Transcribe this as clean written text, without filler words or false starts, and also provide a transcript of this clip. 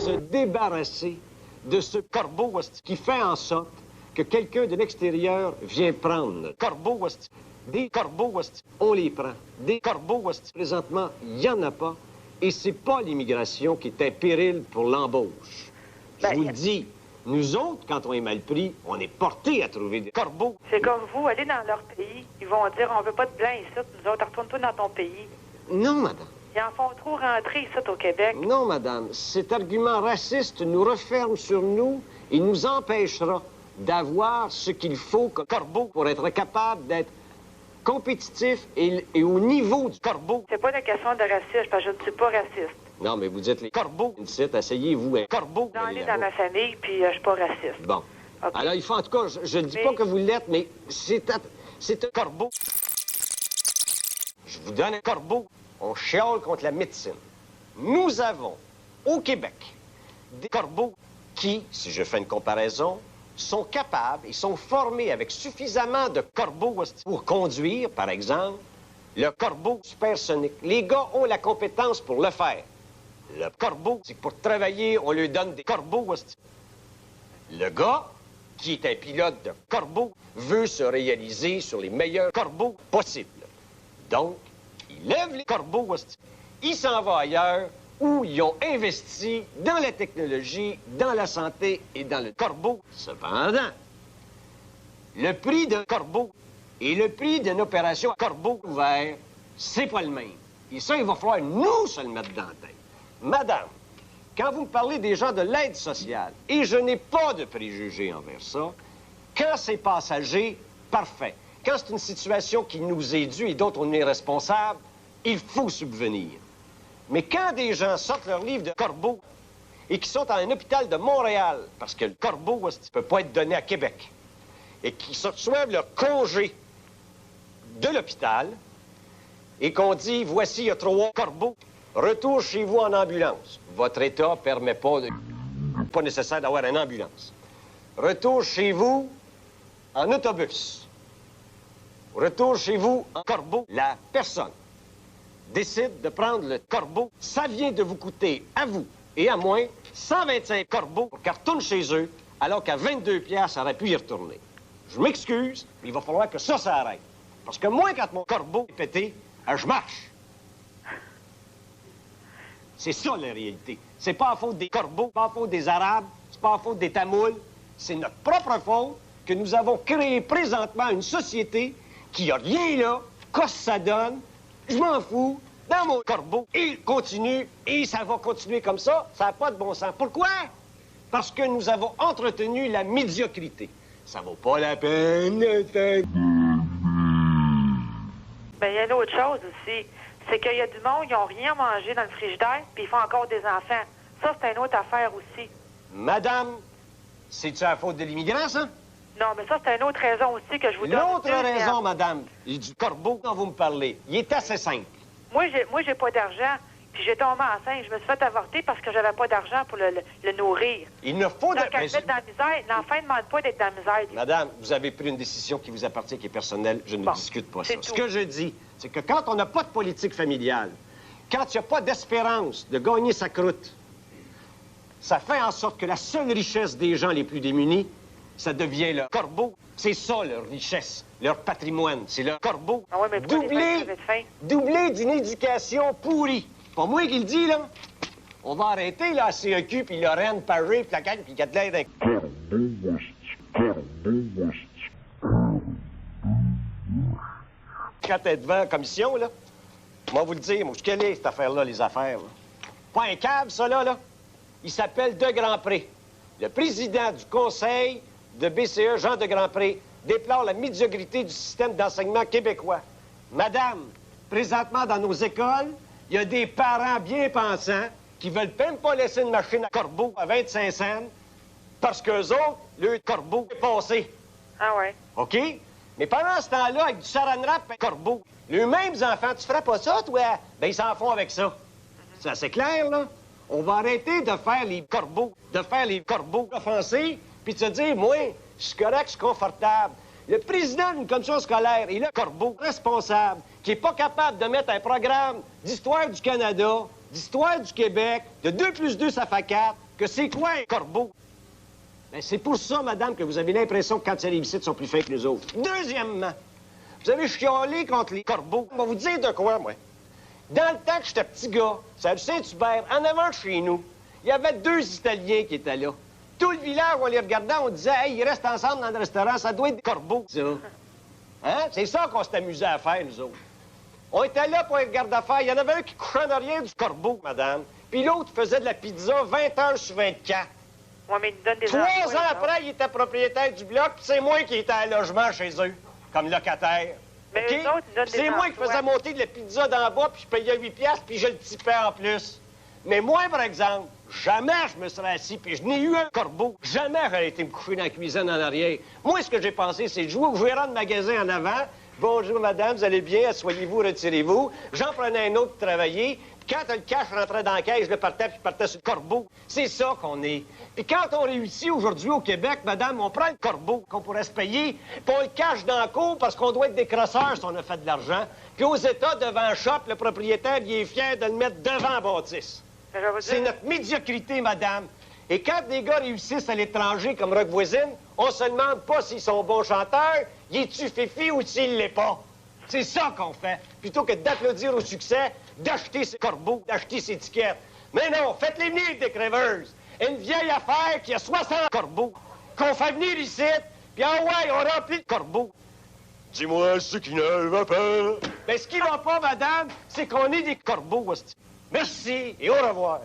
se débarrasser de ce corbeau qui fait en sorte que quelqu'un de l'extérieur vient prendre. Corbeau, des corbeaux, on les prend. Des corbeaux, présentement, il n'y en a pas. Et c'est pas l'immigration qui est un péril pour l'embauche. Je vous le dis, nous autres, quand on est mal pris, on est portés à trouver des corbeaux. C'est comme vous, allez dans leur pays, ils vont dire, on veut pas de blancs ici, nous autres, retourne-toi dans ton pays. Non, madame. Ils en font trop rentrer ici au Québec. Non, madame. Cet argument raciste nous referme sur nous et nous empêchera d'avoir ce qu'il faut comme corbeau pour être capable d'être compétitif et au niveau du corbeau. C'est pas une question de racisme, parce que je ne suis pas raciste. Non, mais vous dites les corbeaux. Asseyez-vous un corbeau. J'en ai dans ma famille, puis je suis pas raciste. Bon. Okay. Alors, il faut, en tout cas, je ne dis pas que vous l'êtes, mais c'est un corbeau. Je vous donne un corbeau. On chiale contre la médecine. Nous avons, au Québec, des corbeaux qui, si je fais une comparaison, sont capables et sont formés avec suffisamment de corbeaux pour conduire, par exemple, le corbeau supersonique. Les gars ont la compétence pour le faire. Le corbeau, c'est que pour travailler, on lui donne des corbeaux. Le gars, qui est un pilote de corbeau, veut se réaliser sur les meilleurs corbeaux possibles. Donc, il lève les corbeaux, il s'en va ailleurs où ils ont investi dans la technologie, dans la santé et dans le corbeau. Cependant, le prix d'un corbeau et le prix d'une opération à corbeau ouvert, c'est pas le même. Et ça, il va falloir nous se le mettre dans la tête. Madame, quand vous me parlez des gens de l'aide sociale, et je n'ai pas de préjugés envers ça, quand c'est passager, parfait. Quand c'est une situation qui nous est due et dont on est responsable, il faut subvenir. Mais quand des gens sortent leur livre de corbeau et qui sont à un hôpital de Montréal, parce que le corbeau ne peut pas être donné à Québec, et qui reçoivent leur congé de l'hôpital, et qu'on dit, voici, il y a 3 corbeaux, retour chez vous en ambulance. Votre État ne permet pas pas nécessaire d'avoir une ambulance. Retour chez vous en autobus. Retour chez vous en corbeau. La personne décide de prendre le corbeau. Ça vient de vous coûter, à vous et à moi, 125 corbeaux pour qu'elle retourne chez eux, alors qu'à 22 piastres, elle aurait pu y retourner. Je m'excuse, mais il va falloir que ça arrête. Parce que moi, quand mon corbeau est pété, je marche. C'est ça, la réalité. C'est pas à faute des corbeaux, pas à faute des Arabes, c'est pas à faute des Tamouls. C'est notre propre faute que nous avons créé présentement une société qui a rien là, qu'est-ce que ça donne, je m'en fous, dans mon corbeau, il continue, et ça va continuer comme ça n'a pas de bon sens. Pourquoi? Parce que nous avons entretenu la médiocrité. Ça vaut pas la peine de faire... Ben, il y a une autre chose aussi. C'est qu'il y a du monde, ils n'ont rien mangé dans le frigidaire, puis ils font encore des enfants. Ça, c'est une autre affaire aussi. Madame, c'est-tu à la faute de l'immigrant, ça? Non, mais ça, c'est une autre raison aussi que je vous donne. L'autre raison, madame, du corbeau dont vous me parlez, il est assez simple. Moi, j'ai pas d'argent, puis j'ai tombé enceinte. Je me suis fait avorter parce que j'avais pas d'argent pour le nourrir. Il ne faut... Donc, elle dans la misère, l'enfant ne demande pas d'être dans la misère. Madame, vous avez pris une décision qui vous appartient, qui est personnelle. Je ne discute pas ça. Ce que je dis, c'est que quand on n'a pas de politique familiale, quand il n'y a pas d'espérance de gagner sa croûte, ça fait en sorte que la seule richesse des gens les plus démunis, ça devient le corbeau. C'est ça, leur richesse, leur patrimoine. C'est le corbeau. Ah ouais, mais doublé d'une éducation pourrie. Pas moi qui le dis, là. On va arrêter, là, la CEQ, puis Lorraine, Paris, puis la CAQ, puis Catelaire d'un... Quand t'es devant la commission, là, moi vous le dire, moi, je connais cette affaire-là, les affaires, là. Pas un câble, ça, là. Il s'appelle De Grandpré. Le président du conseil de BCE, Jean De Grandpré, déplore la médiocrité du système d'enseignement québécois. Madame, présentement, dans nos écoles, il y a des parents bien pensants qui veulent même pas laisser une machine à corbeau à 25 cents parce qu'eux autres, le corbeau est passé. Ah ouais. OK? Mais pendant ce temps-là, avec du saran wrap et corbeau, les mêmes enfants, tu ferais pas ça, toi? Ben, ils s'en font avec ça. C'est assez clair, là? On va arrêter de faire les corbeaux offensés, puis de se dire, moi, je suis correct, je suis confortable. Le président d'une commission scolaire est le corbeau responsable, qui est pas capable de mettre un programme d'histoire du Canada, d'histoire du Québec, de 2 plus 2, ça fait 4, que c'est quoi un corbeau? Ben, c'est pour ça, madame, que vous avez l'impression que quand ils arrivent ici, ils sont plus fins que les autres. Deuxièmement, vous avez chialé contre les corbeaux. On va vous dire de quoi, moi. Dans le temps que j'étais petit gars, c'est à Saint-Hubert, en avant de chez nous, il y avait 2 Italiens qui étaient là. Tout le village, on les regardait, on disait, hey, ils restent ensemble dans le restaurant, ça doit être des corbeaux, ça. Hein? C'est ça qu'on s'est amusé à faire, nous autres. On était là pour être garde-affaires. Il y en avait un qui couchait en arrière du corbeau, madame. Puis l'autre faisait de la pizza 20 heures sur 24. Ouais, mais il nous donne des 3 emplois, ans après, il était propriétaire du bloc, puis c'est moi qui étais à logement chez eux, comme locataire. Mais OK? eux autres, ils donnent des C'est moi qui emplois. faisais monter de la pizza d'en bas, puis je payais 8 piastres, puis je le tipais en plus. Mais moi, par exemple, jamais je me serais assis, puis je n'ai eu un corbeau. Jamais j'aurais été me coucher dans la cuisine en arrière. Moi, ce que j'ai pensé, c'est de jouer au gérant de magasin en avant. Bonjour, madame, vous allez bien? Asseyez-vous, retirez-vous. J'en prenais un autre pour travailler. Puis quand le cash rentrait dans la caisse, je le partais, puis je partais sur le corbeau. C'est ça qu'on est. Puis quand on réussit aujourd'hui au Québec, madame, on prend le corbeau qu'on pourrait se payer, puis on le cache dans la cour parce qu'on doit être des crosseurs si on a fait de l'argent. Puis aux États, devant le shop, le propriétaire, il est fier de le mettre devant la bâtisse. C'est notre médiocrité, madame. Et quand des gars réussissent à l'étranger comme Rock Voisine, on se demande pas s'ils sont bons chanteurs, y est-tu fifi ou s'il l'est pas. C'est ça qu'on fait. Plutôt que d'applaudir au succès, d'acheter ses corbeaux, d'acheter ses étiquettes. Mais non, faites-les venir des crèveuses. Une vieille affaire qui a 60 corbeaux, qu'on fait venir ici, puis ah ouais, on remplit de corbeaux. Dis-moi ce qui ne va pas. Ben, ce qui va pas, madame, c'est qu'on est des corbeaux, hostie. Merci et au revoir.